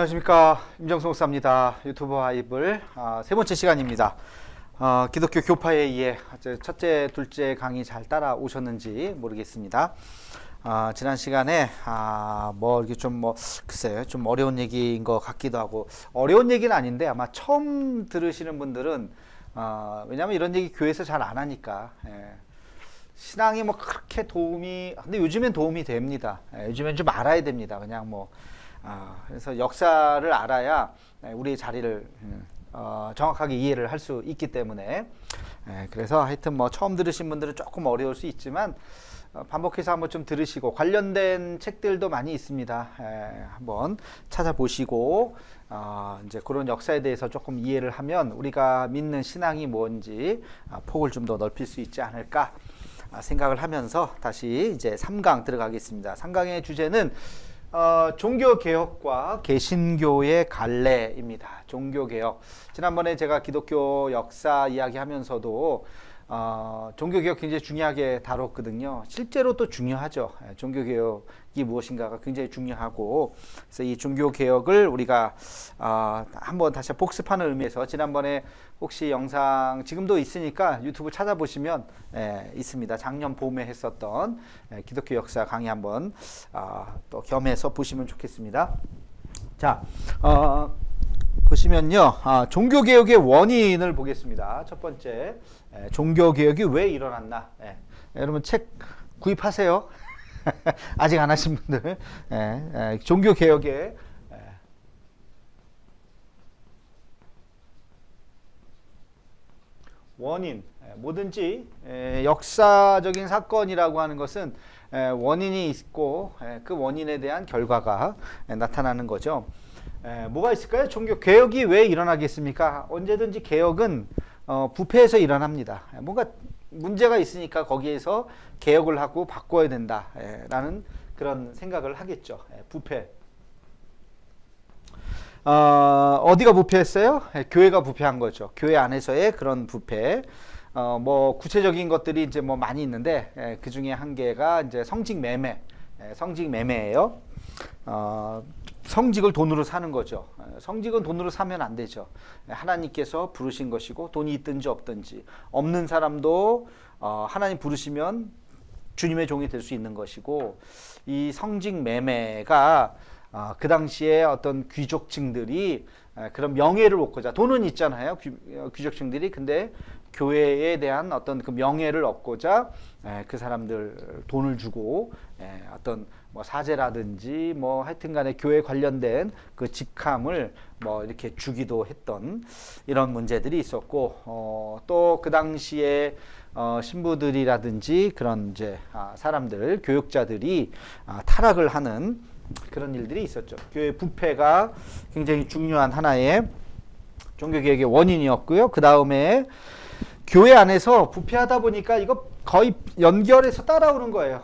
안녕하십니까, 임정수 목사입니다. 유튜브 바이블 세 번째 시간입니다. 기독교 교파에 의해 첫째, 둘째 강의 잘 따라오셨는지 모르겠습니다. 지난 시간에 이렇게 글쎄요, 좀 어려운 얘기인 것 같기도 하고, 어려운 얘기는 아닌데 아마 처음 들으시는 분들은 왜냐면 이런 얘기 교회에서 잘 안 하니까, 신앙이 그렇게 근데 요즘엔 도움이 됩니다. 요즘엔 좀 알아야 됩니다. 그냥 그래서 역사를 알아야 우리의 자리를 정확하게 이해를 할 수 있기 때문에, 그래서 하여튼 처음 들으신 분들은 조금 어려울 수 있지만 반복해서 한번 좀 들으시고, 관련된 책들도 많이 있습니다. 한번 찾아보시고 이제 그런 역사에 대해서 조금 이해를 하면 우리가 믿는 신앙이 뭔지 폭을 좀 더 넓힐 수 있지 않을까 생각을 하면서 다시 이제 3강 들어가겠습니다. 3강의 주제는 종교개혁과 개신교의 갈래입니다. 종교개혁. 지난번에 제가 기독교 역사 이야기하면서도 종교개혁 굉장히 중요하게 다뤘거든요. 실제로 또 중요하죠. 종교개혁이 무엇인가가 굉장히 중요하고, 그래서 이 종교개혁을 우리가 한번 다시 복습하는 의미에서, 지난번에 혹시 영상 지금도 있으니까 유튜브 찾아보시면 있습니다. 작년 봄에 했었던 기독교 역사 강의 한번 또 겸해서 보시면 좋겠습니다. 자, 보시면요, 종교개혁의 원인을 보겠습니다. 첫 번째, 종교개혁이 왜 일어났나. 여러분 책 구입하세요. 아직 안 하신 분들. 종교개혁의 원인, 뭐든지 역사적인 사건이라고 하는 것은 원인이 있고 그 원인에 대한 결과가 나타나는 거죠. 뭐가 있을까요? 종교 개혁이 왜 일어나겠습니까? 언제든지 개혁은 부패에서 일어납니다. 뭔가 문제가 있으니까 거기에서 개혁을 하고 바꿔야 된다라는 그런 생각을 하겠죠. 부패. 어디가 부패했어요? 교회가 부패한 거죠. 교회 안에서의 그런 부패. 구체적인 것들이 이제 많이 있는데, 그 중에 한 개가 이제 성직 매매. 성직 매매예요. 성직을 돈으로 사는 거죠. 성직은 돈으로 사면 안 되죠. 하나님께서 부르신 것이고, 돈이 있든지 없든지, 없는 사람도 하나님 부르시면 주님의 종이 될 수 있는 것이고, 이 성직 매매가 그 당시에 어떤 귀족층들이 그런 명예를 얻고자, 돈은 있잖아요, 귀족층들이. 근데 교회에 대한 어떤 그 명예를 얻고자 그 사람들 돈을 주고 어떤 사제라든지 하여튼 간에 교회 관련된 그 직함을 이렇게 주기도 했던 이런 문제들이 있었고, 또 그 당시에 신부들이라든지 그런 이제 사람들, 교육자들이 타락을 하는 그런 일들이 있었죠. 교회 부패가 굉장히 중요한 하나의 종교개혁의 원인이었고요. 그 다음에 교회 안에서 부패하다 보니까 이거 거의 연결해서 따라오는 거예요.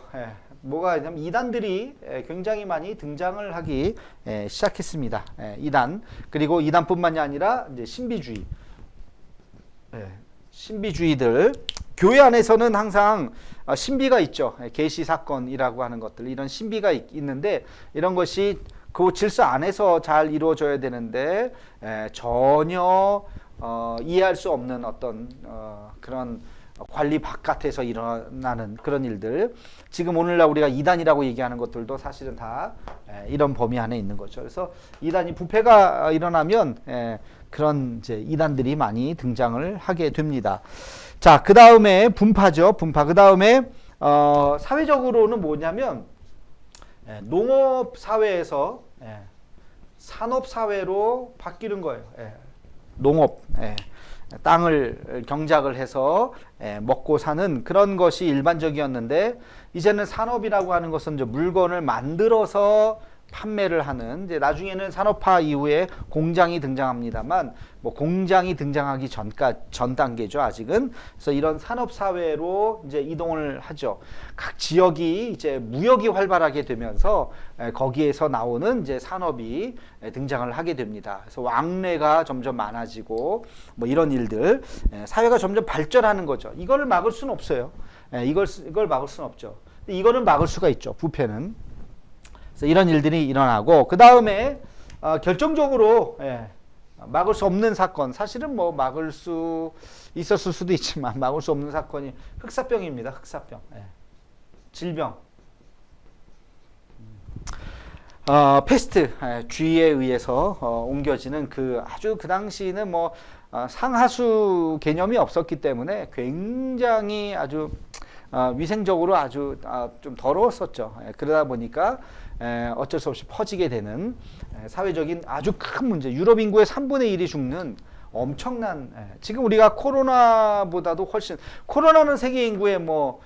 뭐가 있냐면 이단들이 굉장히 많이 등장을 하기 시작했습니다. 이단. 그리고 이단뿐만이 아니라 이제 신비주의. 신비주의들. 교회 안에서는 항상 신비가 있죠. 계시 사건이라고 하는 것들, 이런 신비가 있는데, 이런 것이 그 질서 안에서 잘 이루어져야 되는데 전혀 이해할 수 없는 어떤 그런 관리 바깥에서 일어나는 그런 일들, 지금 오늘날 우리가 이단이라고 얘기하는 것들도 사실은 다 이런 범위 안에 있는 거죠. 그래서 이단이 부패가 일어나면 그런 이제 이단들이 많이 등장을 하게 됩니다. 자, 그 다음에 분파죠. 분파. 그 다음에 사회적으로는 뭐냐면 농업 사회에서 산업 사회로 바뀌는 거예요. 농업. 땅을 경작을 해서 먹고 사는 그런 것이 일반적이었는데, 이제는 산업이라고 하는 것은 이제 물건을 만들어서 판매를 하는, 이제 나중에는 산업화 이후에 공장이 등장합니다만, 공장이 등장하기 전 단계죠, 아직은. 그래서 이런 산업 사회로 이제 이동을 하죠. 각 지역이 이제 무역이 활발하게 되면서 거기에서 나오는 이제 산업이 등장을 하게 됩니다. 그래서 왕래가 점점 많아지고 이런 일들, 사회가 점점 발전하는 거죠. 이거를 막을 수는 없어요. 이걸 막을 수는 없죠. 이거는 막을 수가 있죠, 부패는. 그래서 이런 일들이 일어나고, 그 다음에 결정적으로 막을 수 없는 사건, 사실은 뭐 막을 수 있었을 수도 있지만 막을 수 없는 사건이 흑사병입니다. 흑사병, 질병. 패스트, 쥐에 의해서 옮겨지는 아주 그 당시에는 뭐 상하수 개념이 없었기 때문에 굉장히 아주 위생적으로 아주 좀 더러웠었죠. 그러다 보니까 어쩔 수 없이 퍼지게 되는 사회적인 아주 큰 문제. 유럽 인구의 3분의 1이 죽는 엄청난, 지금 우리가 코로나보다도 훨씬, 코로나는 세계 인구의 뭐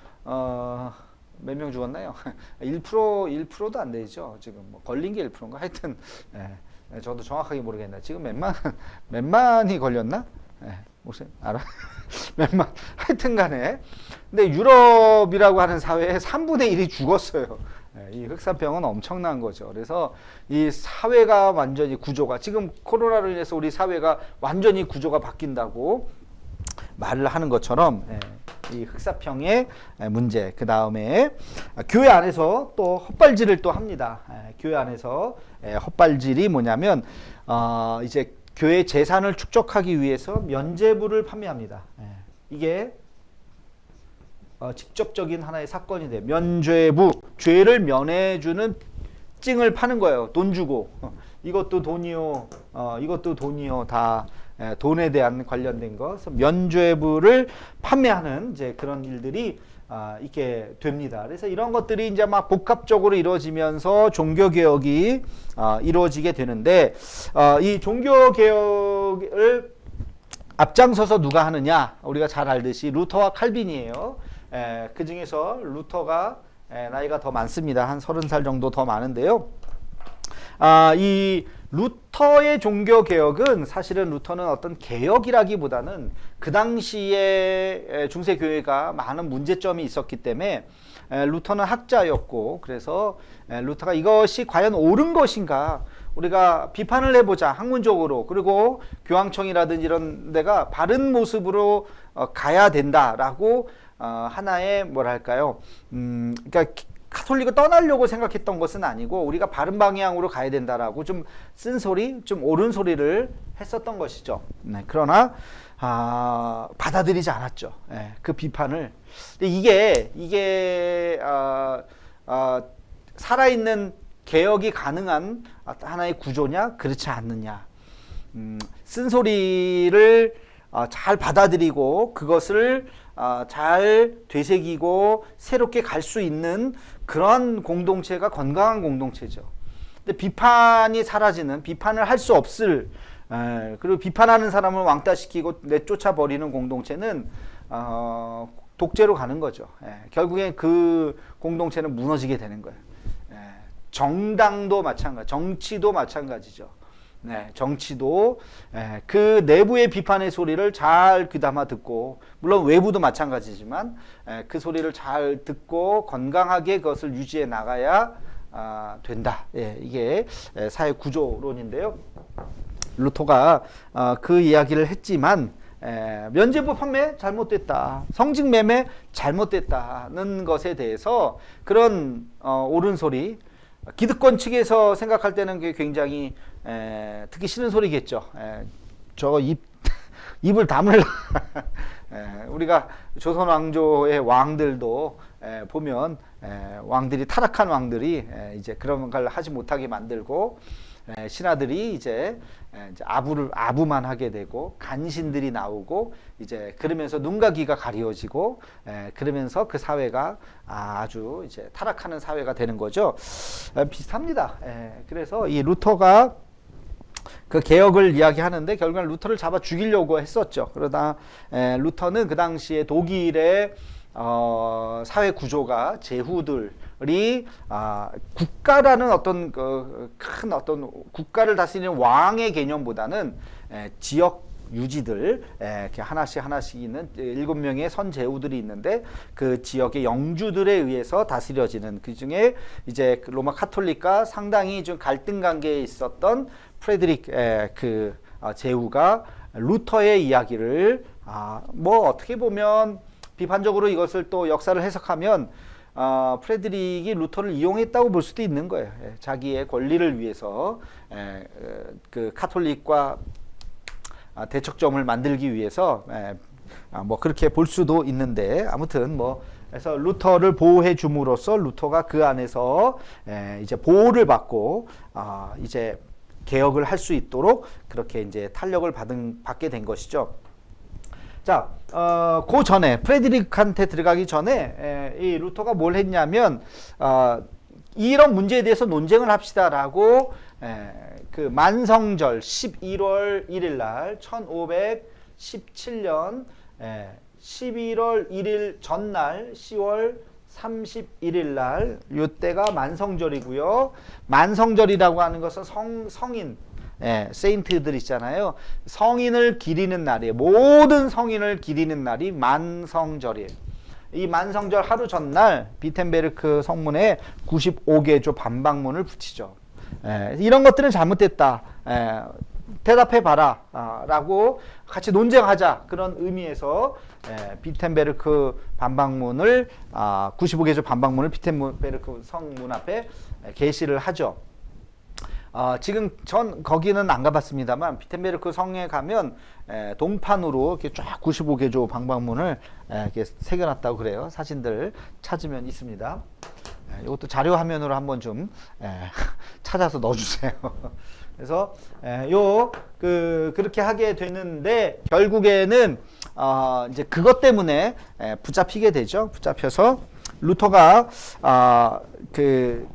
몇 명 죽었나요? 1%도 안 되죠. 지금 뭐 걸린 게 1%인가? 하여튼 저도 정확하게 모르겠네. 지금 몇만이 걸렸나? 혹시 알아? 몇만. 하여튼 간에. 근데 유럽이라고 하는 사회에 3분의 1이 죽었어요. 이 흑사병은 엄청난 거죠. 그래서 이 사회가 완전히 구조가, 지금 코로나로 인해서 우리 사회가 완전히 구조가 바뀐다고 말을 하는 것처럼 이 흑사병의 문제, 그 다음에 교회 안에서 또 헛발질을 또 합니다. 교회 안에서 헛발질이 뭐냐면 이제 교회 재산을 축적하기 위해서 면죄부를 판매합니다. 이게 직접적인 하나의 사건이 돼요. 면죄부, 죄를 면해주는 찡을 파는 거예요. 돈 주고 이것도 돈이요, 이것도 돈이요, 다 돈에 대한 관련된 거. 그래서 면죄부를 판매하는 이제 그런 일들이 있게 됩니다. 그래서 이런 것들이 이제 막 복합적으로 이루어지면서 종교 개혁이 이루어지게 되는데 이 종교 개혁을 앞장서서 누가 하느냐? 우리가 잘 알듯이 루터와 칼빈이에요. 그 중에서 루터가 나이가 더 많습니다. 한 30살 정도 더 많은데요. 이 루터의 종교 개혁은, 사실은 루터는 어떤 개혁이라기보다는 그 당시에 중세 교회가 많은 문제점이 있었기 때문에 루터는 학자였고, 그래서 루터가 이것이 과연 옳은 것인가 우리가 비판을 해보자, 학문적으로. 그리고 교황청이라든지 이런 데가 바른 모습으로 가야 된다라고 하나의 뭐랄까요, 그러니까 카톨릭을 떠나려고 생각했던 것은 아니고 우리가 바른 방향으로 가야 된다라고 좀 쓴소리, 좀 옳은 소리를 했었던 것이죠. 그러나 받아들이지 않았죠. 그 비판을. 근데 이게 살아있는 개혁이 가능한 하나의 구조냐, 그렇지 않느냐. 쓴소리를 잘 받아들이고 그것을 잘 되새기고 새롭게 갈 수 있는 그런 공동체가 건강한 공동체죠. 근데 비판이 사라지는, 비판을 할 수 없을, 그리고 비판하는 사람을 왕따시키고 내쫓아 버리는 공동체는 독재로 가는 거죠. 결국엔 그 공동체는 무너지게 되는 거예요. 정당도 마찬가지, 정치도 마찬가지죠. 정치도 그 내부의 비판의 소리를 잘 귀담아 듣고, 물론 외부도 마찬가지지만 그 소리를 잘 듣고 건강하게 그것을 유지해 나가야 된다. 이게 사회 구조론인데요. 루터가 그 이야기를 했지만 면죄부 판매 잘못됐다, 성직 매매 잘못됐다는 것에 대해서 그런 옳은 소리, 기득권 측에서 생각할 때는 그게 굉장히 듣기 싫은 소리겠죠. 저거 입을 다물라. 우리가 조선 왕조의 왕들도 보면 왕들이, 타락한 왕들이 이제 그런 걸 하지 못하게 만들고, 신하들이 이제 아부만 하게 되고, 간신들이 나오고, 이제 그러면서 눈과 귀가 가리워지고, 그러면서 그 사회가 아주 이제 타락하는 사회가 되는 거죠. 비슷합니다. 그래서 이 루터가 그 개혁을 이야기하는데 결국은 루터를 잡아 죽이려고 했었죠. 그러다 루터는 그 당시에 독일의 사회 구조가, 제후들이 국가라는 어떤 큰 어떤 국가를 다스리는 왕의 개념보다는 지역 유지들, 이렇게 하나씩 있는 7명의 선제후들이 있는데 그 지역의 영주들에 의해서 다스려지는, 그 중에 이제 로마 카톨릭과 상당히 좀 갈등 관계에 있었던 프레드릭 그 제후가 루터의 이야기를 뭐 어떻게 보면 비판적으로 이것을 또 역사를 해석하면 프레드릭이 루터를 이용했다고 볼 수도 있는 거예요. 자기의 권리를 위해서 그 카톨릭과 대척점을 만들기 위해서 뭐 그렇게 볼 수도 있는데, 아무튼 뭐 그래서 루터를 보호해 줌으로써 루터가 그 안에서 이제 보호를 받고 이제 개혁을 할 수 있도록 그렇게 이제 탄력을 받게 된 것이죠. 자, 그 전에 프레드릭한테 들어가기 전에 이 루터가 뭘 했냐면 이런 문제에 대해서 논쟁을 합시다라고 그 만성절 11월 1일 날 1517년 11월 1일 전날 10월 31일 날 이때가 만성절이고요. 만성절이라고 하는 것은 성인 세인트들 있잖아요. 성인을 기리는 날이에요. 모든 성인을 기리는 날이 만성절이에요. 이 만성절 하루 전날 비텐베르크 성문에 95개조 반박문을 붙이죠. 이런 것들은 잘못됐다. 대답해봐라 라고 같이 논쟁하자, 그런 의미에서 비텐베르크 반박문을 95개조 반박문을 비텐베르크 성문 앞에 게시를 하죠. 지금 전 거기는 안 가봤습니다만 비텐베르크 성에 가면 동판으로 이렇게 쫙 95개조 반박문을 이렇게 새겨놨다고 그래요. 사진들 찾으면 있습니다. 이것도 자료 화면으로 한번 좀 찾아서 넣어주세요. 그래서 그렇게 하게 되는데 결국에는 이제 그것 때문에 붙잡히게 되죠. 붙잡혀서 루터가 그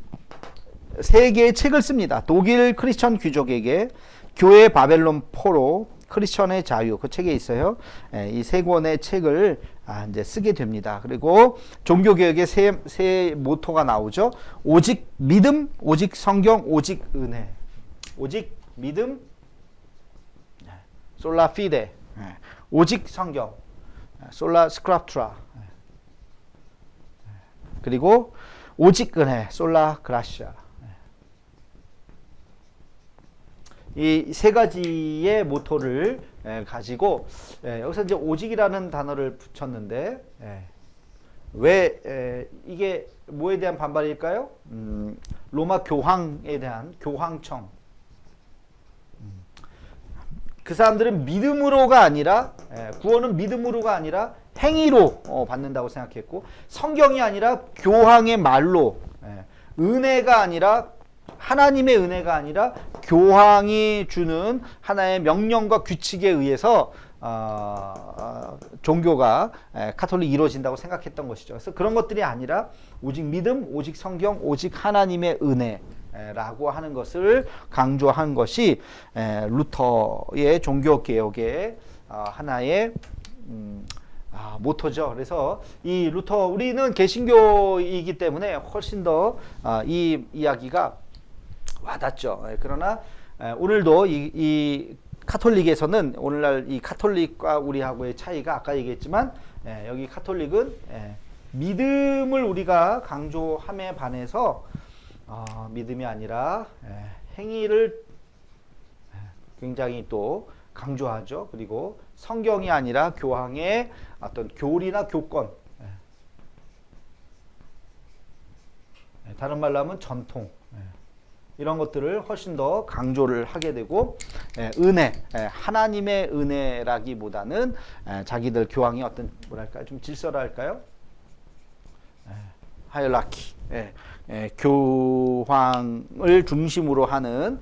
세 개의 책을 씁니다. 독일 크리스천 귀족에게 교회 바벨론 포로 크리스천의 자유, 그 책에 있어요. 이 세 권의 책을 이제 쓰게 됩니다. 그리고 종교개혁의 세 모토가 나오죠. 오직 믿음, 오직 성경, 오직 은혜. 오직 믿음, 솔라 피데, 오직 성경, 솔라 스크립투라, 그리고 오직 은혜, 솔라 그라시아. 이 세 가지의 모토를 가지고 여기서 이제 오직이라는 단어를 붙였는데 왜 이게 뭐에 대한 반발일까요? 로마 교황에 대한 교황청. 그 사람들은 믿음으로가 아니라 구원은 믿음으로가 아니라 행위로 받는다고 생각했고, 성경이 아니라 교황의 말로, 은혜가 아니라 하나님의 은혜가 아니라 교황이 주는 하나의 명령과 규칙에 의해서 종교가 카톨릭이 이루어진다고 생각했던 것이죠. 그래서 그런 것들이 아니라 오직 믿음, 오직 성경, 오직 하나님의 은혜라고 하는 것을 강조한 것이 루터의 종교개혁의 하나의 모토죠. 그래서 이 루터, 우리는 개신교이기 때문에 훨씬 더 이 이야기가 와닿죠. 그러나 오늘도 이 카톨릭에서는 오늘날 이 카톨릭과 우리하고의 차이가 아까 얘기했지만 여기 카톨릭은 믿음을 우리가 강조함에 반해서 믿음이 아니라 행위를 굉장히 또 강조하죠. 그리고 성경이 아니라 교황의 어떤 교리나 교권, 다른 말로 하면 전통, 이런 것들을 훨씬 더 강조를 하게 되고, 은혜, 하나님의 은혜라기보다는 자기들 교황이 어떤 뭐랄까 좀 질서랄까요? 하이라키, 교황을 중심으로 하는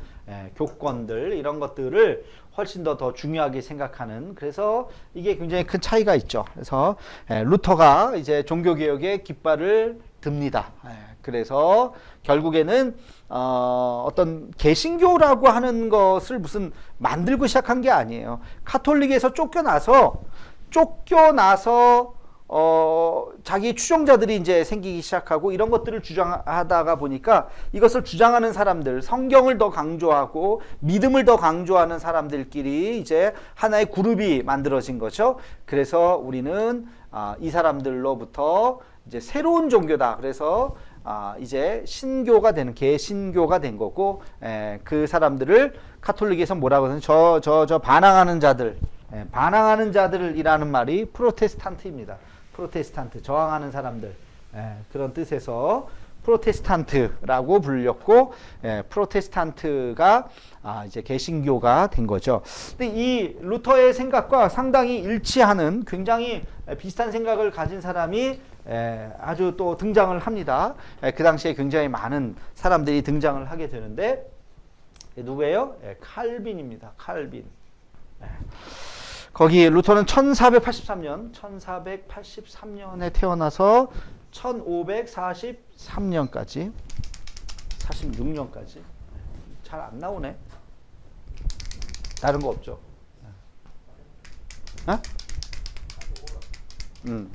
교권들, 이런 것들을 훨씬 더 중요하게 생각하는, 그래서 이게 굉장히 큰 차이가 있죠. 그래서 루터가 이제 종교개혁의 깃발을 듭니다. 그래서 결국에는 어떤 개신교라고 하는 것을 무슨 만들고 시작한 게 아니에요. 카톨릭에서 쫓겨나서 자기 추종자들이 이제 생기기 시작하고 이런 것들을 주장하다가 보니까 이것을 주장하는 사람들, 성경을 더 강조하고 믿음을 더 강조하는 사람들끼리 이제 하나의 그룹이 만들어진 거죠. 그래서 우리는 이 사람들로부터 이제 새로운 종교다. 그래서 이제 신교가 되는, 개신교가 된 거고, 그 사람들을 카톨릭에서 뭐라고 하는, 저 반항하는 자들, 반항하는 자들이라는 말이 프로테스탄트입니다. 프로테스탄트, 저항하는 사람들, 그런 뜻에서 프로테스탄트라고 불렸고, 프로테스탄트가 이제 개신교가 된 거죠. 근데 이 루터의 생각과 상당히 일치하는 굉장히 비슷한 생각을 가진 사람이 아주 또 등장을 합니다. 그 당시에 굉장히 많은 사람들이 등장을 하게 되는데 누구예요? 칼빈입니다. 칼빈. 거기 루터는 1483년에 태어나서 1543년까지 46년까지 잘 안 나오네. 다른 거 없죠? 어?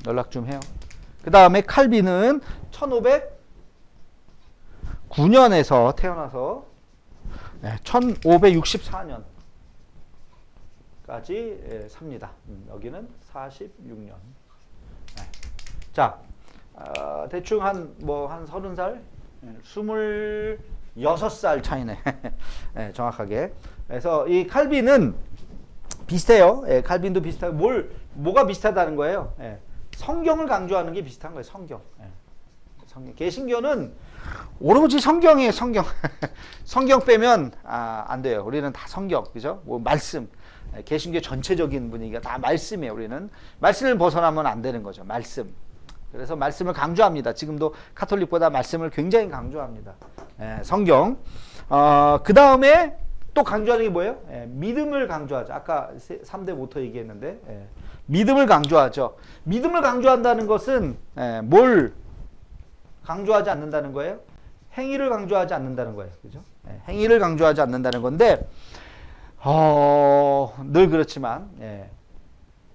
연락 좀 해요. 그 다음에 칼빈은 1509년에서 태어나서 1564년까지 삽니다. 여기는 46년. 자, 대충 한 30살? 26살 차이네. 정확하게. 그래서 이 칼빈은 비슷해요. 칼빈도 비슷하고 뭐가 비슷하다는 거예요. 성경을 강조하는 게 비슷한 거예요. 성경. 개신교는 오로지 성경이에요. 성경. 성경 빼면 안 돼요. 우리는 다 성경, 그죠? 말씀. 개신교 전체적인 분위기가 다 말씀이에요. 우리는 말씀을 벗어나면 안 되는 거죠. 말씀. 그래서 말씀을 강조합니다. 지금도 카톨릭보다 말씀을 굉장히 강조합니다. 성경. 그 다음에 또 강조하는 게 뭐예요? 믿음을 강조하죠. 아까 3대 모토 얘기했는데 믿음을 강조하죠. 믿음을 강조한다는 것은 뭘 강조하지 않는다는 거예요? 행위를 강조하지 않는다는 거예요. 그죠? 행위를 강조하지 않는다는 건데 늘 그렇지만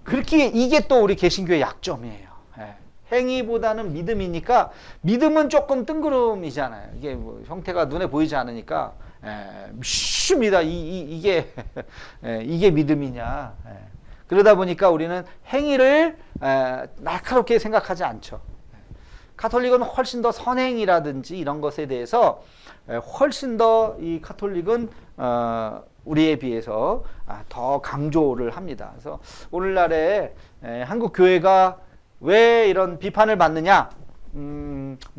그렇게 이게 또 우리 개신교의 약점이에요. 행위보다는 믿음이니까 믿음은 조금 뜬구름이잖아요. 이게 뭐 형태가 눈에 보이지 않으니까 믿습니다. 이게 이게 믿음이냐. 그러다 보니까 우리는 행위를 날카롭게 생각하지 않죠. 카톨릭은 훨씬 더 선행이라든지 이런 것에 대해서 훨씬 더 이 카톨릭은 우리에 비해서 더 강조를 합니다. 그래서 오늘날에 한국 교회가 왜 이런 비판을 받느냐?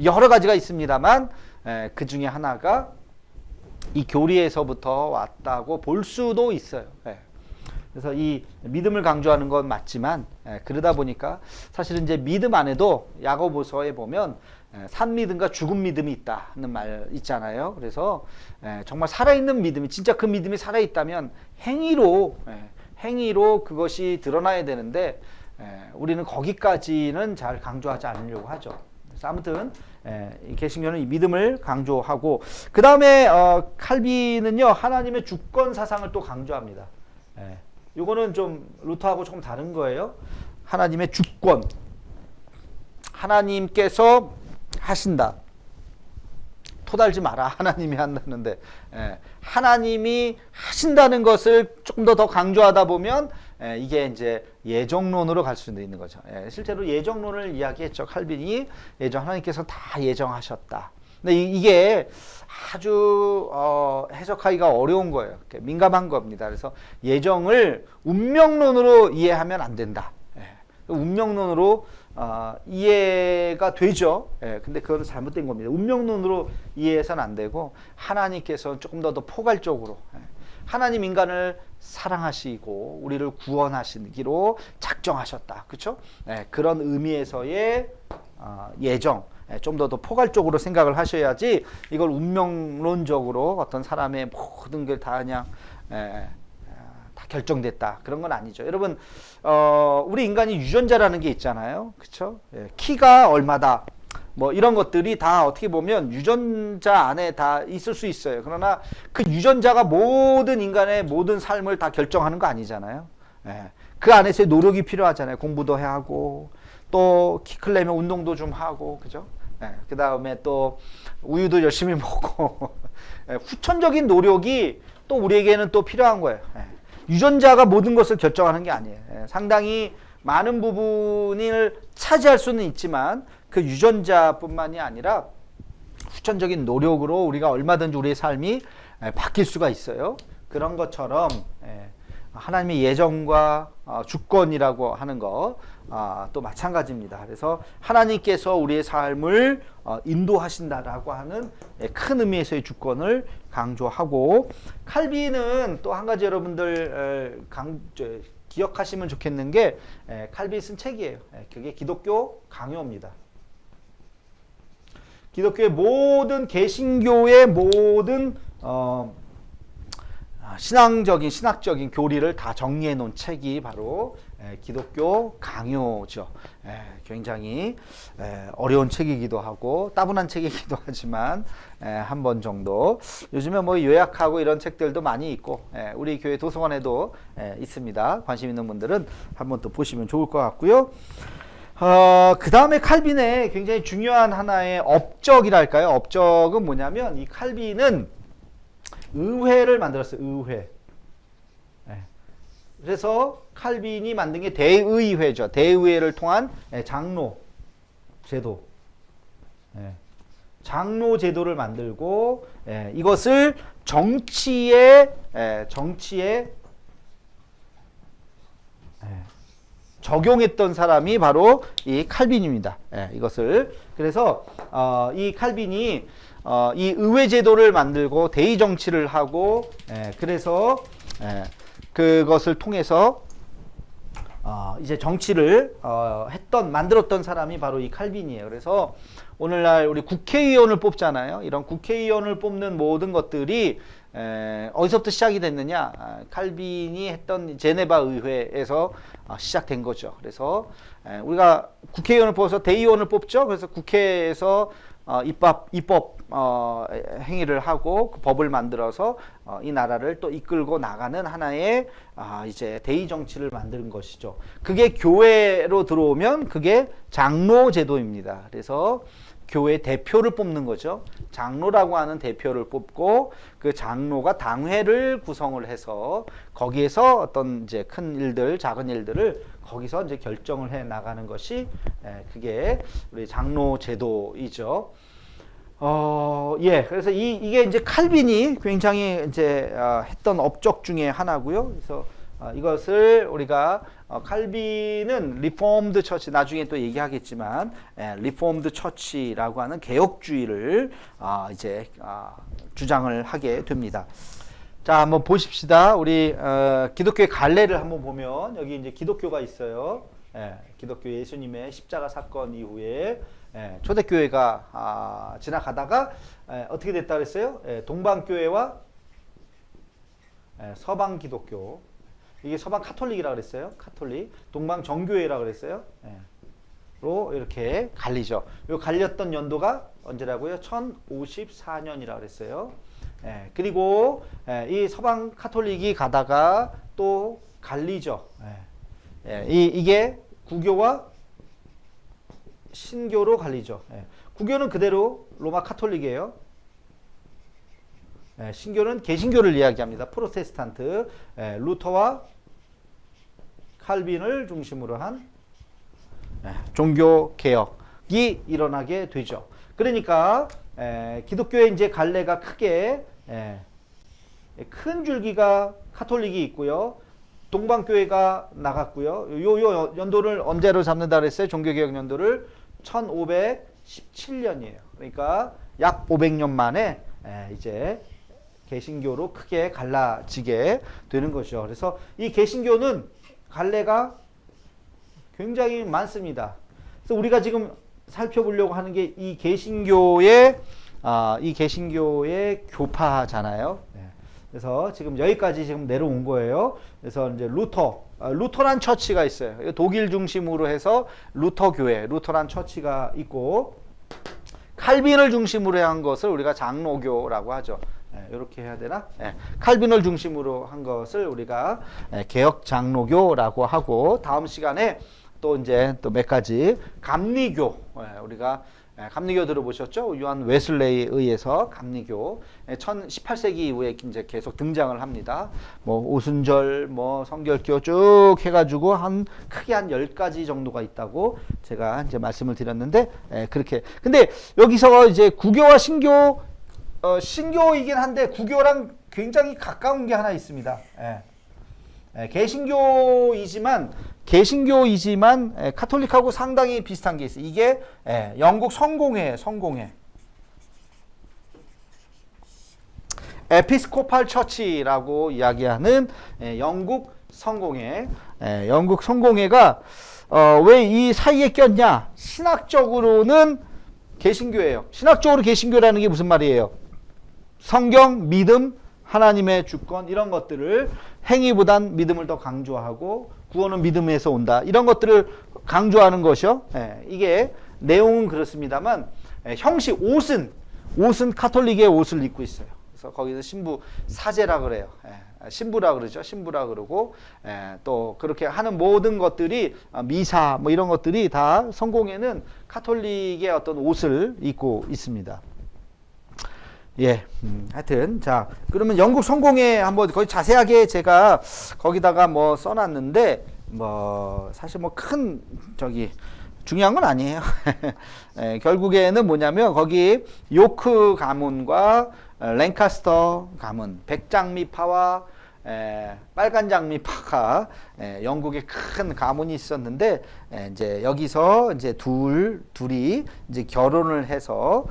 여러 가지가 있습니다만 그 중에 하나가 이 교리에서부터 왔다고 볼 수도 있어요. 그래서 이 믿음을 강조하는 건 맞지만 그러다 보니까 사실은 이제 믿음 안에도 야고보서에 보면 산 믿음과 죽은 믿음이 있다는 말 있잖아요. 그래서 정말 살아있는 믿음이 진짜 그 믿음이 살아있다면 행위로 그것이 드러나야 되는데 우리는 거기까지는 잘 강조하지 않으려고 하죠. 그래서 아무튼 이 개신교는 이 믿음을 강조하고 그 다음에 칼빈은요 하나님의 주권 사상을 또 강조합니다. 이거는 좀 루터하고 조금 다른 거예요. 하나님의 주권, 하나님께서 하신다. 토달지 마라. 하나님이 한다는데 하나님이 하신다는 것을 조금 더 강조하다 보면 이게 이제 예정론으로 갈 수 있는 거죠. 실제로 예정론을 이야기했죠. 칼빈이 하나님께서 다 예정하셨다. 근데 이게 아주 해석하기가 어려운 거예요. 민감한 겁니다. 그래서 예정을 운명론으로 이해하면 안 된다. 운명론으로 이해가 되죠. 근데 그건 잘못된 겁니다. 운명론으로 이해해서는 안 되고 하나님께서 조금 더 포괄적으로 하나님 인간을 사랑하시고 우리를 구원하시기로 작정하셨다. 그렇죠? 그런 의미에서의 예정. 좀 더 포괄적으로 생각을 하셔야지 이걸 운명론적으로 어떤 사람의 모든 게 다 그냥 다 결정됐다. 그런 건 아니죠. 여러분 우리 인간이 유전자라는 게 있잖아요. 그렇죠? 키가 얼마다. 뭐 이런 것들이 다 어떻게 보면 유전자 안에 다 있을 수 있어요. 그러나 그 유전자가 모든 인간의 모든 삶을 다 결정하는 거 아니잖아요. 그 안에서의 노력이 필요하잖아요. 공부도 해야 하고 또 키 크려면 운동도 좀 하고 그죠? 그 다음에 또 우유도 열심히 먹고 후천적인 노력이 또 우리에게는 또 필요한 거예요. 유전자가 모든 것을 결정하는 게 아니에요. 상당히 많은 부분을 차지할 수는 있지만 그 유전자뿐만이 아니라 후천적인 노력으로 우리가 얼마든지 우리의 삶이 바뀔 수가 있어요. 그런 것처럼 하나님의 예정과 주권이라고 하는 거 또 마찬가지입니다. 그래서 하나님께서 우리의 삶을 인도하신다라고 하는 큰 의미에서의 주권을 강조하고, 칼빈은 또 한 가지 여러분들 기억하시면 좋겠는 게, 칼빈이 쓴 책이에요. 그게 기독교 강요입니다. 기독교의 모든 개신교의 모든 신학적인 교리를 다 정리해 놓은 책이 바로 기독교 강요죠. 굉장히 어려운 책이기도 하고 따분한 책이기도 하지만 한 번 정도, 요즘에 뭐 요약하고 이런 책들도 많이 있고 우리 교회 도서관에도 있습니다. 관심 있는 분들은 한번 또 보시면 좋을 것 같고요. 그 다음에 칼빈의 굉장히 중요한 하나의 업적이랄까요? 업적은 뭐냐면, 이 칼빈은 의회를 만들었어요. 의회. 그래서 칼빈이 만든 게 대의회죠. 대의회를 통한 장로 제도. 장로 제도를 만들고, 이것을 정치에 적용했던 사람이 바로 이 칼빈입니다. 이것을. 그래서 이 칼빈이 이 의회 제도를 만들고 대의 정치를 하고, 그래서 그것을 통해서 이제 정치를 만들었던 사람이 바로 이 칼빈이에요. 그래서 오늘날 우리 국회의원을 뽑잖아요. 이런 국회의원을 뽑는 모든 것들이 어디서부터 시작이 됐느냐? 칼빈이 했던 제네바 의회에서 시작된 거죠. 그래서 우리가 국회의원을 뽑아서 대의원을 뽑죠. 그래서 국회에서 입법 행위를 하고 그 법을 만들어서 이 나라를 또 이끌고 나가는 하나의 이제 대의 정치를 만드는 것이죠. 그게 교회로 들어오면 그게 장로 제도입니다. 그래서 교회 대표를 뽑는 거죠. 장로라고 하는 대표를 뽑고, 그 장로가 당회를 구성을 해서 거기에서 어떤 이제 큰 일들, 작은 일들을 거기서 이제 결정을 해 나가는 것이 그게 우리 장로 제도이죠. 그래서 이게 이제 칼빈이 굉장히 이제 했던 업적 중에 하나고요. 그래서 이것을 우리가 칼빈은 리포엄드 처치, 나중에 또 얘기하겠지만 리포엄드 처치라고 하는 개혁주의를 이제 주장을 하게 됩니다. 자, 한번 보십시다. 우리 기독교의 갈래를 한번 보면 여기 이제 기독교가 있어요. 기독교 예수님의 십자가 사건 이후에 초대교회가 지나가다가 어떻게 됐다 그랬어요? 동방교회와 서방 기독교, 이게 서방 카톨릭이라고 그랬어요. 카톨릭, 동방 정교회라고 그랬어요. 로 이렇게 갈리죠. 요 갈렸던 연도가 언제라고요? 1054년이라고 그랬어요. 그리고 이 서방 카톨릭이 가다가 또 갈리죠. 이게 구교와 신교로 갈리죠. 구교는 그대로 로마 카톨릭이에요. 신교는 개신교를 이야기합니다. 프로테스탄트, 루터와 칼빈을 중심으로 한 종교 개혁이 일어나게 되죠. 그러니까 기독교의 이제 갈래가 크게 큰 줄기가 카톨릭이 있고요. 동방교회가 나갔고요. 요 연도를 언제로 잡는다 그랬어요? 종교개혁 연도를 1517년이에요. 그러니까 약 500년 만에 이제 개신교로 크게 갈라지게 되는 것이죠. 그래서 이 개신교는 갈래가 굉장히 많습니다. 그래서 우리가 지금 살펴보려고 하는 게 이 개신교의 교파잖아요. 그래서 지금 여기까지 지금 내려온 거예요. 그래서 이제 루터란 처치가 있어요. 독일 중심으로 해서 루터 교회, 루터란 처치가 있고, 칼빈을 중심으로 한 것을 우리가 장로교라고 하죠. 이렇게 해야 되나? 칼빈을 중심으로 한 것을 우리가 개혁 장로교라고 하고, 다음 시간에 또 이제 또 몇 가지 감리교, 우리가 감리교 들어보셨죠? 요한 웨슬레이에 의해서 감리교 18세기 이후에 이제 계속 등장을 합니다. 뭐 오순절, 뭐 성결교 쭉 해가지고 크게 한 10가지 정도가 있다고 제가 이제 말씀을 드렸는데, 그렇게. 근데 여기서 이제 구교와 신교, 신교이긴 한데 구교랑 굉장히 가까운 게 하나 있습니다. 개신교이지만 카톨릭하고 상당히 비슷한 게 있어요. 이게 영국 성공회. 에피스코팔 처치라고 이야기하는 영국 성공회가 왜 이 사이에 꼈냐? 신학적으로는 개신교예요. 신학적으로 개신교라는 게 무슨 말이에요? 성경, 믿음, 하나님의 주권 이런 것들을 행위보단 믿음을 더 강조하고 구원은 믿음에서 온다. 이런 것들을 강조하는 것이요. 이게 내용은 그렇습니다만 형식 옷은 카톨릭의 옷을 입고 있어요. 그래서 거기서 신부 사제라 그래요. 신부라 그러죠. 신부라 그러고 또 그렇게 하는 모든 것들이 미사 뭐 이런 것들이 다 성공회는 카톨릭의 어떤 옷을 입고 있습니다. 하여튼 자 그러면 영국 성공회 한번 거의 자세하게 제가 거기다가 뭐 써놨는데 뭐 사실 뭐 큰 중요한 건 아니에요. 결국에는 뭐냐면 거기 요크 가문과 랭카스터 가문, 백장미파와 빨간장미파가 영국에 큰 가문이 있었는데 이제 여기서 이제 둘이 이제 결혼을 해서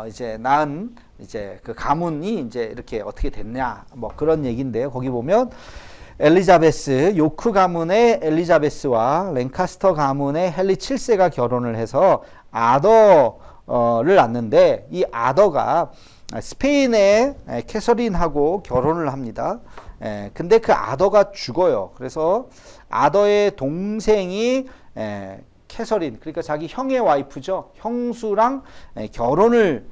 이제 낳은 이제 그 가문이 이제 이렇게 어떻게 됐냐 뭐 그런 얘기인데요. 거기 보면 엘리자베스, 요크 가문의 엘리자베스와 랭카스터 가문의 헨리 7세가 결혼을 해서 아더를 낳는데 이 아더가 스페인의 캐서린하고 결혼을 합니다. 근데 그 아더가 죽어요. 그래서 아더의 동생이 캐서린, 그러니까 자기 형의 와이프죠. 형수랑 결혼을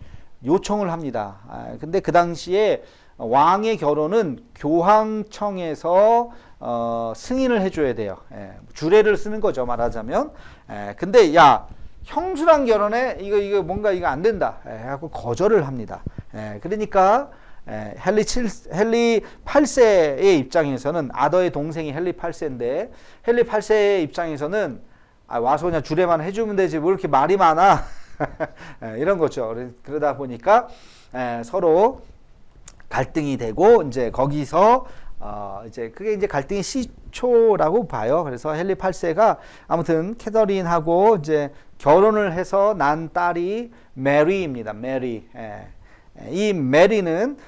요청을 합니다. 근데 그 당시에 왕의 결혼은 교황청에서 승인을 해줘야 돼요. 주례를 쓰는 거죠, 말하자면. 근데 야, 형수랑 결혼해? 이거 뭔가 이거 안 된다. 하고 거절을 합니다. 그러니까 헨리 8세의 입장에서는 아더의 동생이 헨리 8세인데 헨리 8세의 입장에서는 와서 그냥 주례만 해주면 되지 왜 이렇게 말이 많아? 이런 거죠. 그러다 보니까 서로 갈등이 되고 이제 거기서 이제 그게 이제 갈등의 시초라고 봐요. 그래서 헨리 8세가 아무튼 캐서린하고 이제 결혼을 해서 난 딸이 메리입니다. 메리. 이 메리는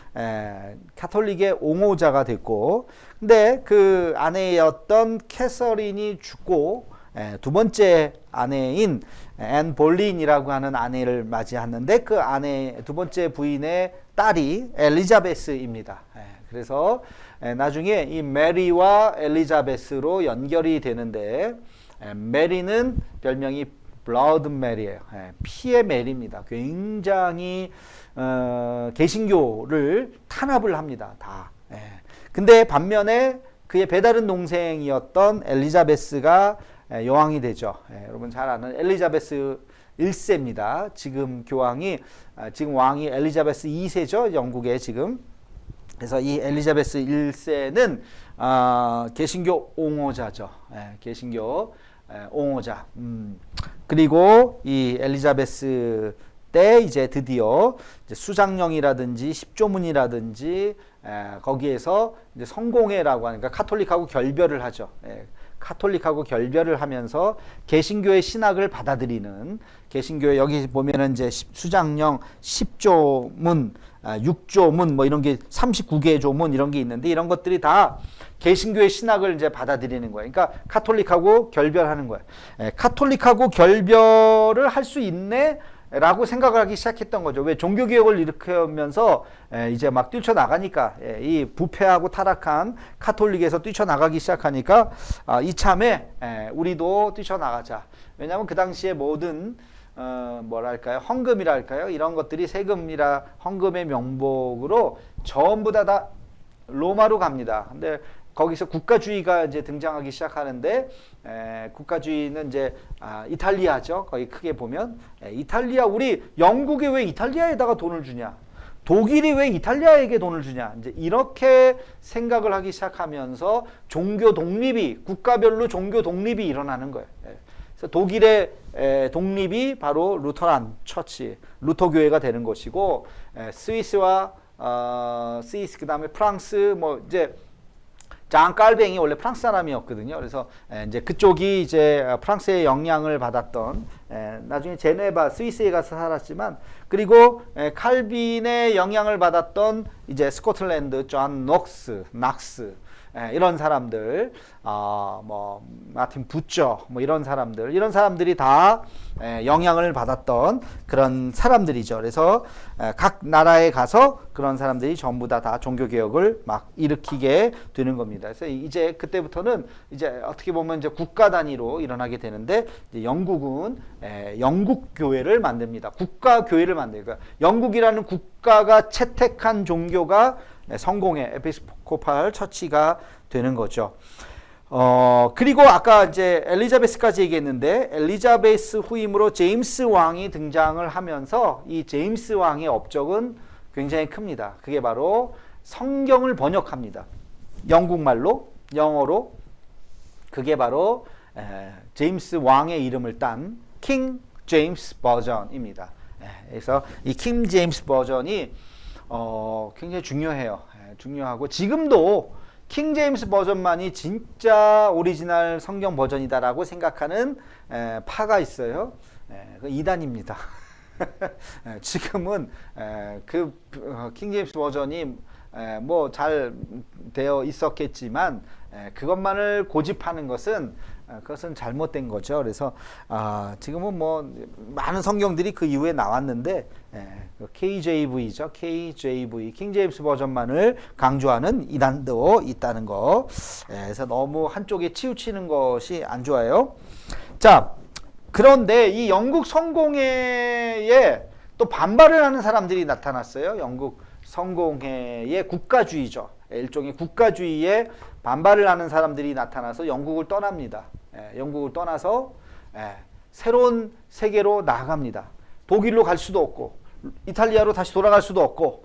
카톨릭의 옹호자가 됐고, 근데 그 아내였던 캐서린이 죽고 두 번째 아내인 앤 볼린이라고 하는 아내를 맞이하는데 그 아내 두 번째 부인의 딸이 엘리자베스입니다. 그래서 나중에 이 메리와 엘리자베스로 연결이 되는데 메리는 별명이 블러드 메리예요. 피의 메리입니다. 굉장히 개신교를 탄압을 합니다. 다. 근데 반면에 그의 배다른 동생이었던 엘리자베스가 여왕이 되죠. 여러분 잘 아는 엘리자베스 1세입니다. 지금 지금 왕이 엘리자베스 2세죠. 영국에 지금. 그래서 이 엘리자베스 1세는 개신교 옹호자죠. 개신교 옹호자. 그리고 이 엘리자베스 때 이제 드디어 이제 수장령이라든지 십조문이라든지 거기에서 이제 성공회라고 하니까 카톨릭하고 결별을 하죠. 카톨릭하고 결별을 하면서 개신교의 신학을 받아들이는 개신교의 여기 보면은 이제 수장령 10조문, 6조문 뭐 이런 게 39개의 조문 이런 게 있는데 이런 것들이 다 개신교의 신학을 이제 받아들이는 거예요. 그러니까 카톨릭하고 결별하는 거예요. 카톨릭하고 결별을 할 수 있네? 라고 생각을 하기 시작했던 거죠. 왜 종교개혁을 일으키면서 이제 막 뛰쳐나가니까 이 부패하고 타락한 카톨릭에서 뛰쳐나가기 시작하니까 이참에 우리도 뛰쳐나가자. 왜냐하면 그 당시에 모든 뭐랄까요, 헌금이랄까요, 이런 것들이 세금이라 헌금의 명목으로 전부 다 로마로 갑니다. 근데 거기서 국가주의가 이제 등장하기 시작하는데 국가주의는 이제 이탈리아죠. 거기 크게 보면 이탈리아, 우리 영국이 왜 이탈리아에다가 돈을 주냐? 독일이 왜 이탈리아에게 돈을 주냐? 이제 이렇게 생각을 하기 시작하면서 종교 독립이, 국가별로 종교 독립이 일어나는 거예요. 그래서 독일의 독립이 바로 루터란 처치, 루터 교회가 되는 것이고, 스위스 그다음에 프랑스 뭐 이제 장 깔뱅이 원래 프랑스 사람이었거든요. 그래서 이제 그쪽이 이제 프랑스의 영향을 받았던, 나중에 제네바 스위스에 가서 살았지만, 그리고 칼빈의 영향을 받았던 이제 스코틀랜드 존 낙스 이런 사람들, 뭐 마틴 부처 뭐 이런 사람들이 다 영향을 받았던 그런 사람들이죠. 그래서 각 나라에 가서 그런 사람들이 전부 다 종교 개혁을 막 일으키게 되는 겁니다. 그래서 이제 그때부터는 이제 어떻게 보면 이제 국가 단위로 일어나게 되는데, 이제 영국은 영국 교회를 만듭니다. 국가 교회를 만들고, 그러니까 영국이라는 국가가 채택한 종교가 성공의 에피스코팔 처치가 되는 거죠. 그리고 아까 이제 엘리자베스까지 얘기했는데, 엘리자베스 후임으로 제임스 왕이 등장을 하면서 이 제임스 왕의 업적은 굉장히 큽니다. 그게 바로 성경을 번역합니다. 영국말로, 영어로. 그게 바로 제임스 왕의 이름을 딴 킹 제임스 버전입니다. 그래서 이 킹 제임스 버전이 굉장히 중요해요. 중요하고, 지금도 킹 제임스 버전만이 진짜 오리지널 성경 버전이다라고 생각하는 파가 있어요. 그 이단입니다. 지금은 킹 제임스 버전이 뭐 잘 되어 있었겠지만, 그것만을 고집하는 것은 그것은 잘못된 거죠. 그래서 지금은 뭐 많은 성경들이 그 이후에 나왔는데, KJV죠. KJV, 킹 제임스 버전만을 강조하는 이단도 있다는 거. 그래서 너무 한쪽에 치우치는 것이 안 좋아요. 자, 그런데 이 영국 성공회에 또 반발을 하는 사람들이 나타났어요. 영국 성공회의 국가주의죠. 일종의 국가주의에 반발을 하는 사람들이 나타나서 영국을 떠납니다. 영국을 떠나서 새로운 세계로 나아갑니다. 독일로 갈 수도 없고, 이탈리아로 다시 돌아갈 수도 없고,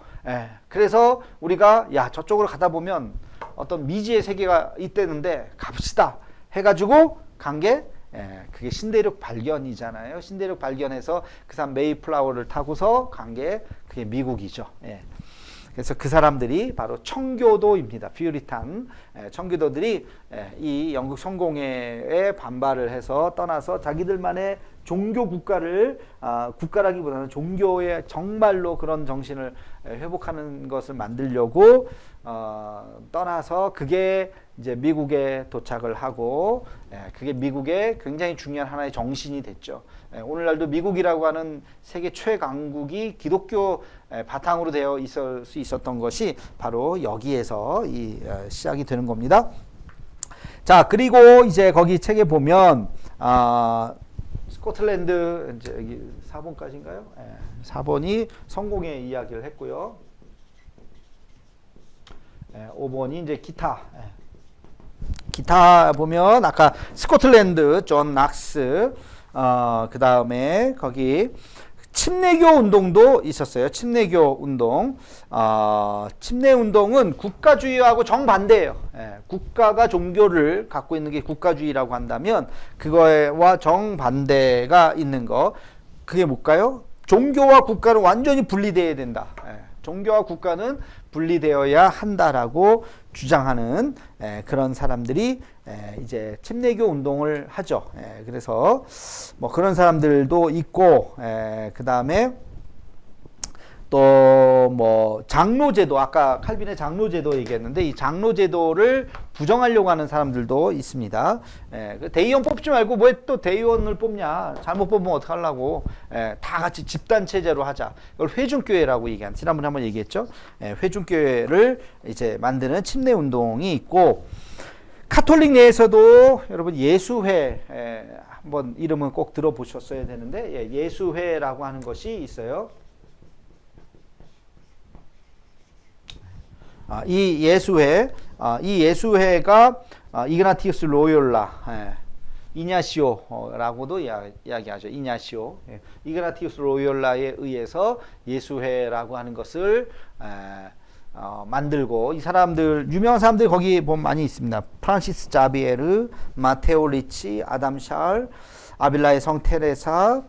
그래서 우리가 저쪽으로 가다 보면 어떤 미지의 세계가 있다는데 갑시다 해가지고 간 게 그게 신대륙 발견이잖아요. 신대륙 발견해서 그 사람 메이플라워를 타고서 간 게 그게 미국이죠. 그래서 그 사람들이 바로 청교도입니다. 퓨리탄 청교도들이 이 영국 성공회에 반발을 해서 떠나서 자기들만의 종교 국가를, 국가라기보다는 종교의 정말로 그런 정신을 회복하는 것을 만들려고 떠나서, 그게 이제 미국에 도착을 하고, 그게 미국의 굉장히 중요한 하나의 정신이 됐죠. 오늘날도 미국이라고 하는 세계 최강국이 기독교 바탕으로 되어 있을 수 있었던 것이 바로 여기에서 시작이 되는 겁니다. 자, 그리고 이제 거기 책에 보면 스코틀랜드, 이제 여기 4번까지인가요? 4번이 성공의 이야기를 했고요. 5번이 이제 기타. 기타 보면 아까 스코틀랜드 존 낙스, 그 다음에 거기 침례교 운동도 있었어요. 침례교 운동. 침례 운동은 국가주의하고 정반대예요. 국가가 종교를 갖고 있는 게 국가주의라고 한다면, 그거와 정반대가 있는 거. 그게 뭘까요? 종교와 국가는 완전히 분리되어야 된다. 종교와 국가는 분리되어야 한다라고 주장하는 그런 사람들이 이제 침례교 운동을 하죠. 그래서 뭐 그런 사람들도 있고, 그 다음에 또 뭐 장로제도, 아까 칼빈의 장로제도 얘기했는데, 이 장로제도를 부정하려고 하는 사람들도 있습니다. 대의원 뽑지 말고 왜 또 대의원을 뽑냐, 잘못 뽑으면 어떡하려고, 다 같이 집단체제로 하자, 이걸 회중교회라고 얘기한, 지난번에 한번 얘기했죠. 회중교회를 이제 만드는 침례 운동이 있고, 카톨릭 내에서도 여러분 예수회, 한번 이름은 꼭 들어보셨어야 되는데, 예수회라고 하는 것이 있어요. 이 예수회가 이그나티우스 로욜라, 이냐시오라고도 이야기하죠. 이냐시오. 이그나티우스 로욜라에 의해서 예수회라고 하는 것을 만들고, 이 사람들, 유명한 사람들이 거기 보면 많이 있습니다. 프란시스 자비에르, 마테오 리치, 아담 샬, 아빌라의 성 테레사,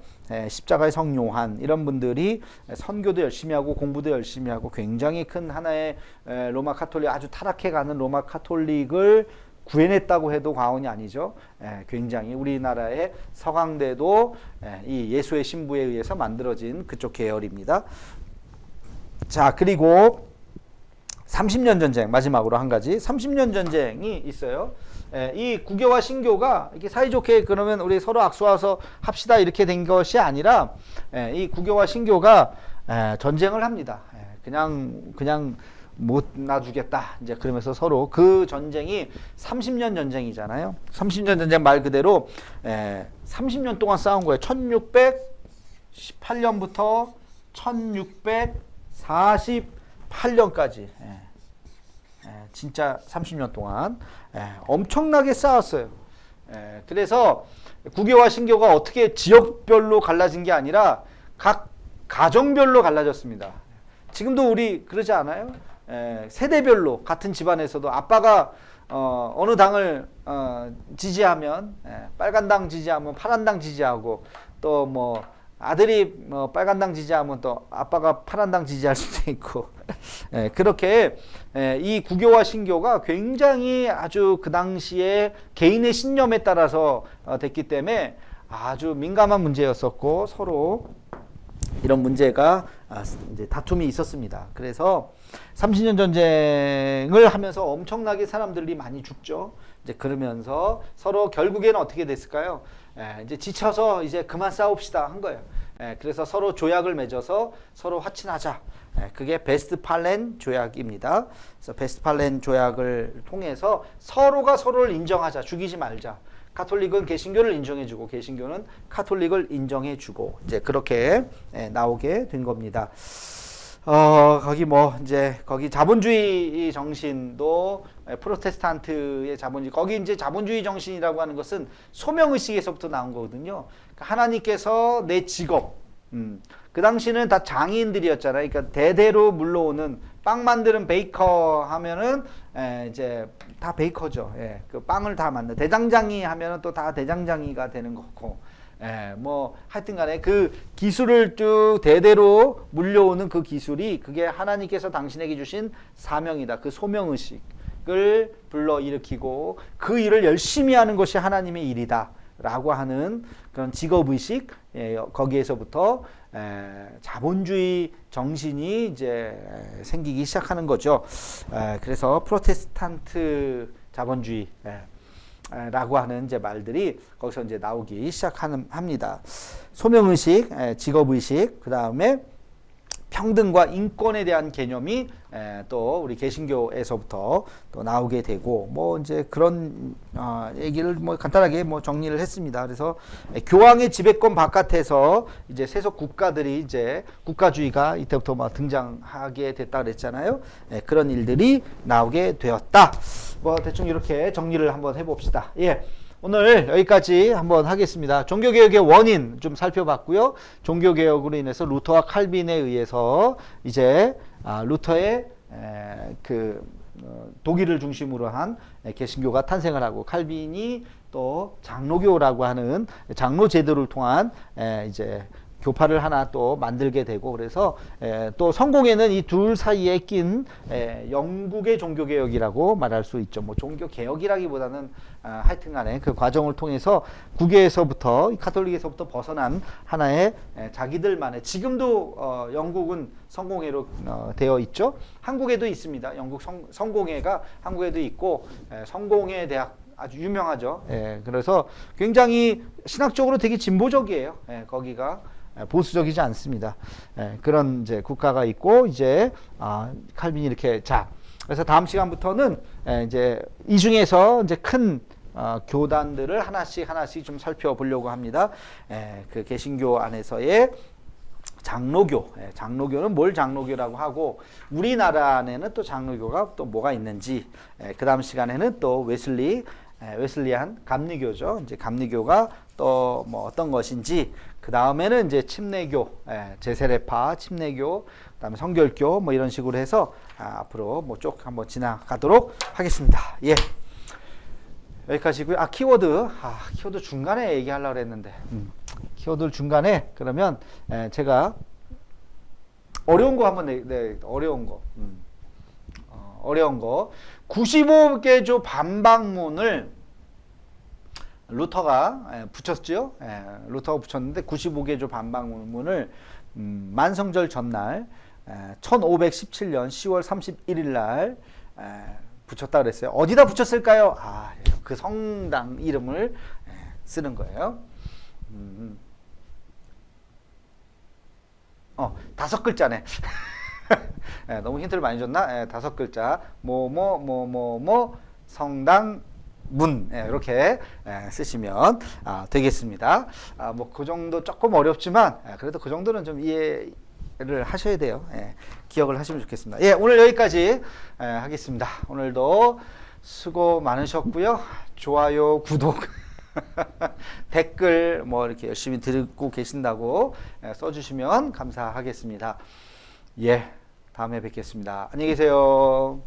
십자가의 성 요한 이런 분들이 선교도 열심히 하고 공부도 열심히 하고 굉장히 큰 하나의 로마 카톨릭 아주 타락해가는 로마 카톨릭을 구해냈다고 해도 과언이 아니죠. 굉장히 우리나라의 서강대도 이 예수의 신부에 의해서 만들어진 그쪽 계열입니다. 자, 그리고 30년 전쟁, 마지막으로 한 가지 30년 전쟁이 있어요. 이 구교와 신교가 이렇게 사이좋게 그러면 우리 서로 악수와서 합시다 이렇게 된 것이 아니라 이 구교와 신교가 전쟁을 합니다. 그냥 못 놔주겠다 이제 그러면서 서로 그 전쟁이 30년 전쟁이잖아요. 30년 전쟁 말 그대로 30년 동안 싸운 거예요. 1618년부터 1648년까지 진짜 30년 동안 엄청나게 싸웠어요. 그래서 구교와 신교가 어떻게 지역별로 갈라진 게 아니라 각 가정별로 갈라졌습니다. 지금도 우리 그러지 않아요? 세대별로 같은 집안에서도 아빠가 어느 당을 지지하면 빨간 당 지지하면 파란 당 지지하고 또 뭐 아들이 빨간 당 지지하면 또 아빠가 파란 당 지지할 수도 있고 그렇게 이 구교와 신교가 굉장히 아주 그 당시에 개인의 신념에 따라서 됐기 때문에 아주 민감한 문제였었고 서로 이런 문제가 이제 다툼이 있었습니다. 그래서 30년 전쟁을 하면서 엄청나게 사람들이 많이 죽죠. 이제 그러면서 서로 결국에는 어떻게 됐을까요? 이제 지쳐서 이제 그만 싸웁시다 한 거예요. 그래서 서로 조약을 맺어서 서로 화친하자. 그게 베스트팔렌 조약입니다. 그래서 베스트팔렌 조약을 통해서 서로가 서로를 인정하자. 죽이지 말자. 가톨릭은 개신교를 인정해주고 개신교는 카톨릭을 인정해주고 이제 그렇게 나오게 된 겁니다. 거기 뭐 이제 거기 자본주의 정신도 프로테스탄트의 자본주의 거기 이제 자본주의 정신이라고 하는 것은 소명의식에서부터 나온 거거든요. 그러니까 하나님께서 내 직업 그 당시는 다 장인들이었잖아요. 그러니까 대대로 물러오는 빵 만드는 베이커 하면은 이제 다 베이커죠. 그 빵을 다 만든 대장장이 하면은 또 다 대장장이가 되는 거고. 뭐 하여튼간에 그 기술을 쭉 대대로 물려오는 그 기술이 그게 하나님께서 당신에게 주신 사명이다. 그 소명의식을 불러일으키고 그 일을 열심히 하는 것이 하나님의 일이다. 라고 하는 그런 직업의식 거기에서부터 자본주의 정신이 이제 생기기 시작하는 거죠. 그래서 프로테스탄트 자본주의 라고 하는 이제 말들이 거기서 이제 나오기 시작합니다. 소명의식, 직업의식, 그 다음에 평등과 인권에 대한 개념이 또 우리 개신교에서부터 또 나오게 되고 뭐 이제 그런 얘기를 뭐 간단하게 뭐 정리를 했습니다. 그래서 교황의 지배권 바깥에서 이제 세속 국가들이 이제 국가주의가 이때부터 막 등장하게 됐다 그랬잖아요. 그런 일들이 나오게 되었다. 뭐 대충 이렇게 정리를 한번 해봅시다. 예. 오늘 여기까지 한번 하겠습니다. 종교개혁의 원인 좀 살펴봤고요. 종교개혁으로 인해서 루터와 칼빈에 의해서 이제 루터의 독일을 중심으로 한 개신교가 탄생을 하고 칼빈이 또 장로교라고 하는 장로 제도를 통한 이제 교파를 하나 또 만들게 되고 그래서 또 성공에는 이 둘 사이에 낀 영국의 종교개혁이라고 말할 수 있죠. 뭐 종교개혁이라기보다는 하여튼간에 그 과정을 통해서 국외에서부터 카톨릭에서부터 벗어난 하나의 자기들만의 지금도 영국은 성공회로 되어 있죠. 한국에도 있습니다. 영국 성공회가 한국에도 있고 성공회 대학 아주 유명하죠. 그래서 굉장히 신학적으로 되게 진보적이에요. 거기가 보수적이지 않습니다. 그런 이제 국가가 있고 이제 칼빈이 이렇게 그래서 다음 시간부터는 이제 이 중에서 이제 큰 교단들을 하나씩 좀 살펴보려고 합니다. 그 개신교 안에서의 장로교, 장로교는 뭘 장로교라고 하고 우리나라 안에는 또 장로교가 또 뭐가 있는지 그 다음 시간에는 또 웨슬리안 감리교죠. 이제 감리교가 또 뭐 어떤 것인지 그 다음에는 이제 침례교, 제세례파, 침례교, 그다음에 성결교 뭐 이런 식으로 해서 앞으로 뭐 쭉 한번 지나가도록 하겠습니다. 예. 여기까지고요. 키워드 중간에 얘기하려고 했는데 키워드 중간에 그러면 제가 어려운 거 한번 어려운 거. 어려운 거. 95개조 반박문을 루터가 붙였죠. 루터가 붙였는데 95개조 반박문을 만성절 전날 1517년 10월 31일 날 붙였다 그랬어요. 어디다 붙였을까요? 그 성당 이름을 쓰는 거예요. 5글자네. 너무 힌트를 많이 줬나? 5글자. 성당 문 이렇게 쓰시면 되겠습니다. 그 정도 조금 어렵지만 그래도 그 정도는 좀 이해를 하셔야 돼요. 기억을 하시면 좋겠습니다. 오늘 여기까지 하겠습니다. 오늘도 수고 많으셨고요. 좋아요, 구독, 댓글 이렇게 열심히 듣고 계신다고 써주시면 감사하겠습니다. 다음에 뵙겠습니다. 안녕히 계세요.